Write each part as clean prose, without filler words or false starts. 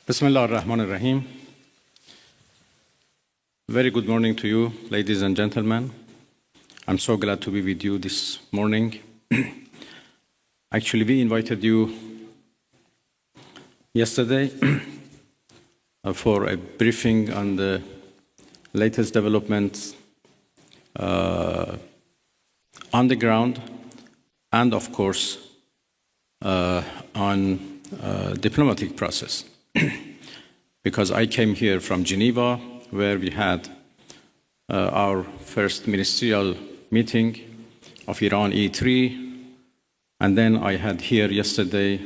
Bismillah ar-Rahman ar-Rahim. Very good morning to you, ladies and gentlemen. I'm so glad to be with you this morning. Actually, we invited you yesterday for a briefing on the latest developments on the ground and, of course, on diplomatic process. Because I came here from Geneva, where we had our first ministerial meeting of Iran E3, and then I had here yesterday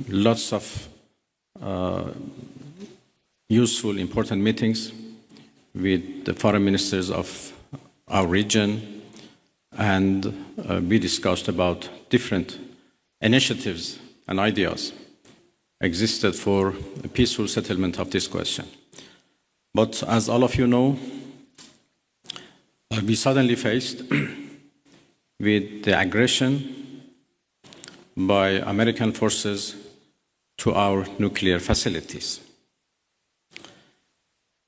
lots of useful, important meetings with the foreign ministers of our region, and we discussed about different initiatives and ideas existed for a peaceful settlement of this question. But as all of you know, we suddenly faced with the aggression by American forces to our nuclear facilities.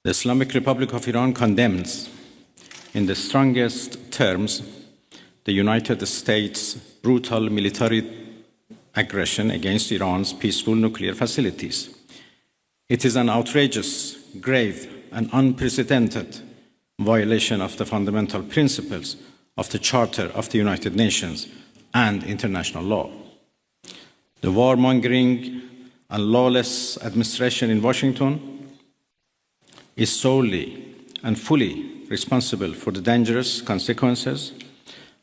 The Islamic Republic of Iran condemns in the strongest terms the United States' brutal military aggression against Iran's peaceful nuclear facilities. It is an outrageous, grave, and unprecedented violation of the fundamental principles of the Charter of the United Nations and international law. The warmongering and lawless administration in Washington is solely and fully responsible for the dangerous consequences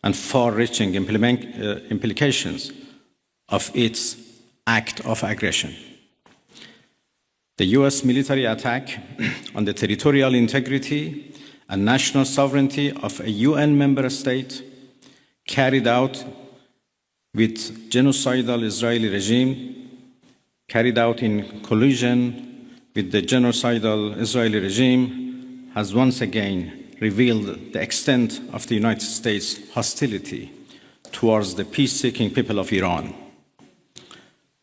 and far-reaching implications of its act of aggression. The US military attack on the territorial integrity and national sovereignty of a UN member state carried out with genocidal Israeli regime, carried out in collusion with the genocidal Israeli regime, has once again revealed the extent of the United States' hostility towards the peace-seeking people of Iran,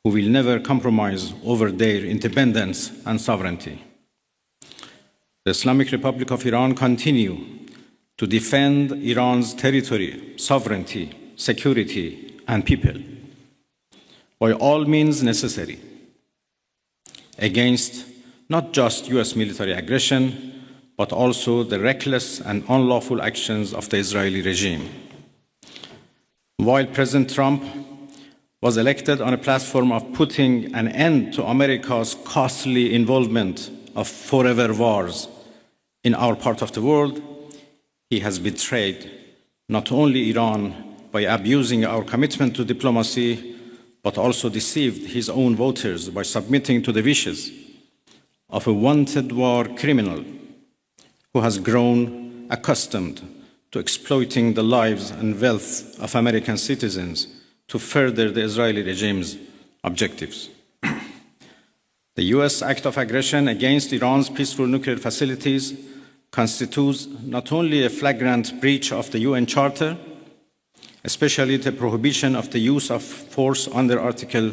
who will never compromise over their independence and sovereignty. The Islamic Republic of Iran continues to defend Iran's territory, sovereignty, security, and people by all means necessary against not just US military aggression, but also the reckless and unlawful actions of the Israeli regime. While President Trump was elected on a platform of putting an end to America's costly involvement of forever wars in our part of the world, he has betrayed not only Iran by abusing our commitment to diplomacy, but also deceived his own voters by submitting to the wishes of a wanted war criminal who has grown accustomed to exploiting the lives and wealth of American citizens to further the Israeli regime's objectives. The US act of aggression against Iran's peaceful nuclear facilities constitutes not only a flagrant breach of the UN Charter, especially the prohibition of the use of force under Article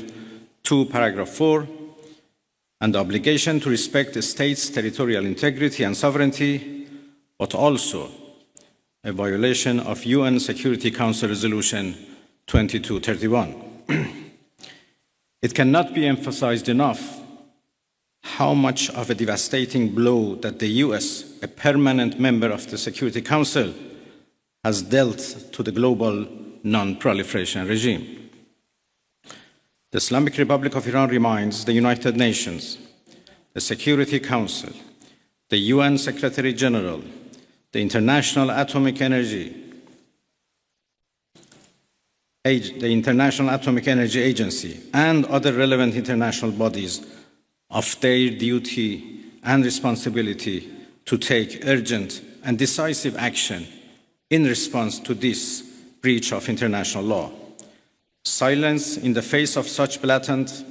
2, Paragraph 4, and the obligation to respect the state's territorial integrity and sovereignty, but also a violation of UN Security Council Resolution 2231. It cannot be emphasized enough how much of a devastating blow that the US, a permanent member of the Security Council, has dealt to the global non-proliferation regime. The Islamic Republic of Iran reminds the United Nations, the Security Council, the UN Secretary General, the International Atomic Energy Agency, and other relevant international bodies of their duty and responsibility to take urgent and decisive action in response to this breach of international law. Silence in the face of such blatant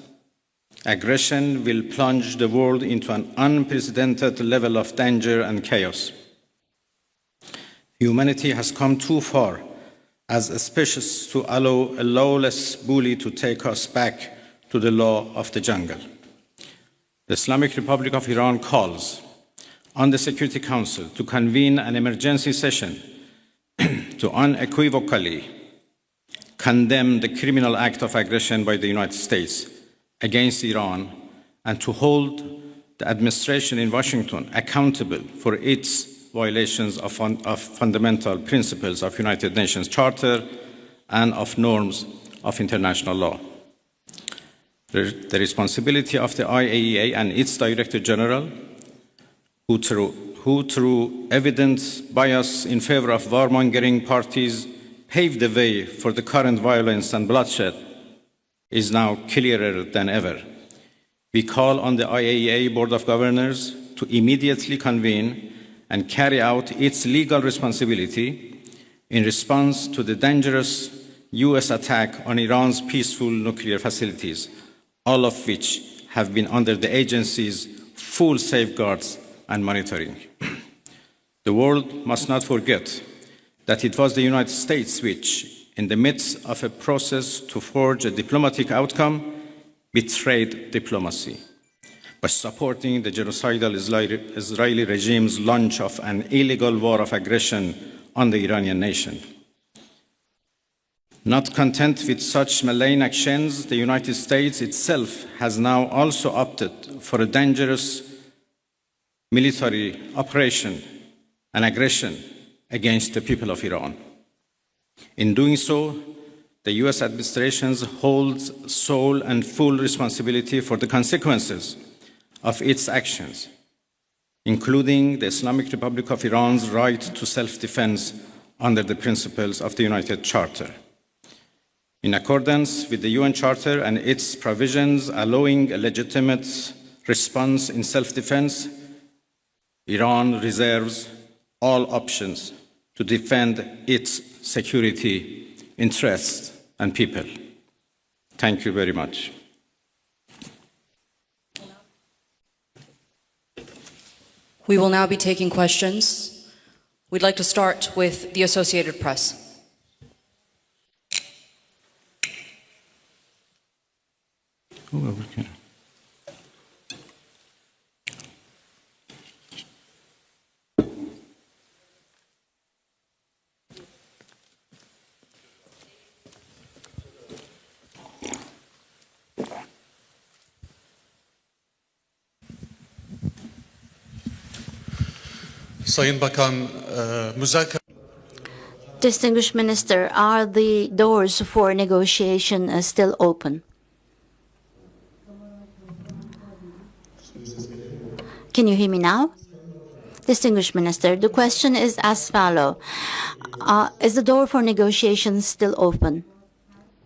aggression will plunge the world into an unprecedented level of danger and chaos. Humanity has come too far as a species to allow a lawless bully to take us back to the law of the jungle. The Islamic Republic of Iran calls on the Security Council to convene an emergency session to unequivocally condemn the criminal act of aggression by the United States against Iran and to hold the administration in Washington accountable for its violations of fundamental principles of United Nations Charter and of norms of international law. The responsibility of the IAEA and its Director General, who through evident bias in favor of warmongering parties paved the way for the current violence and bloodshed, is now clearer than ever. We call on the IAEA Board of Governors to immediately convene and carry out its legal responsibility in response to the dangerous US attack on Iran's peaceful nuclear facilities, all of which have been under the agency's full safeguards and monitoring. The world must not forget that it was the United States which, in the midst of a process to forge a diplomatic outcome, betrayed diplomacy by supporting the genocidal Israeli regime's launch of an illegal war of aggression on the Iranian nation. Not content with such malign actions, the United States itself has now also opted for a dangerous military operation and aggression against the people of Iran. In doing so, the US administration holds sole and full responsibility for the consequences of its actions, including the Islamic Republic of Iran's right to self-defense under the principles of the United Charter. In accordance with the UN Charter and its provisions allowing a legitimate response in self-defense, Iran reserves all options to defend its security, interests, and people. Thank you very much. We will now be taking questions. We'd like to start with the Associated Press. Distinguished Minister, are the doors for negotiation still open? Can you hear me now? Distinguished Minister, the question is as follows. Is the door for negotiation still open?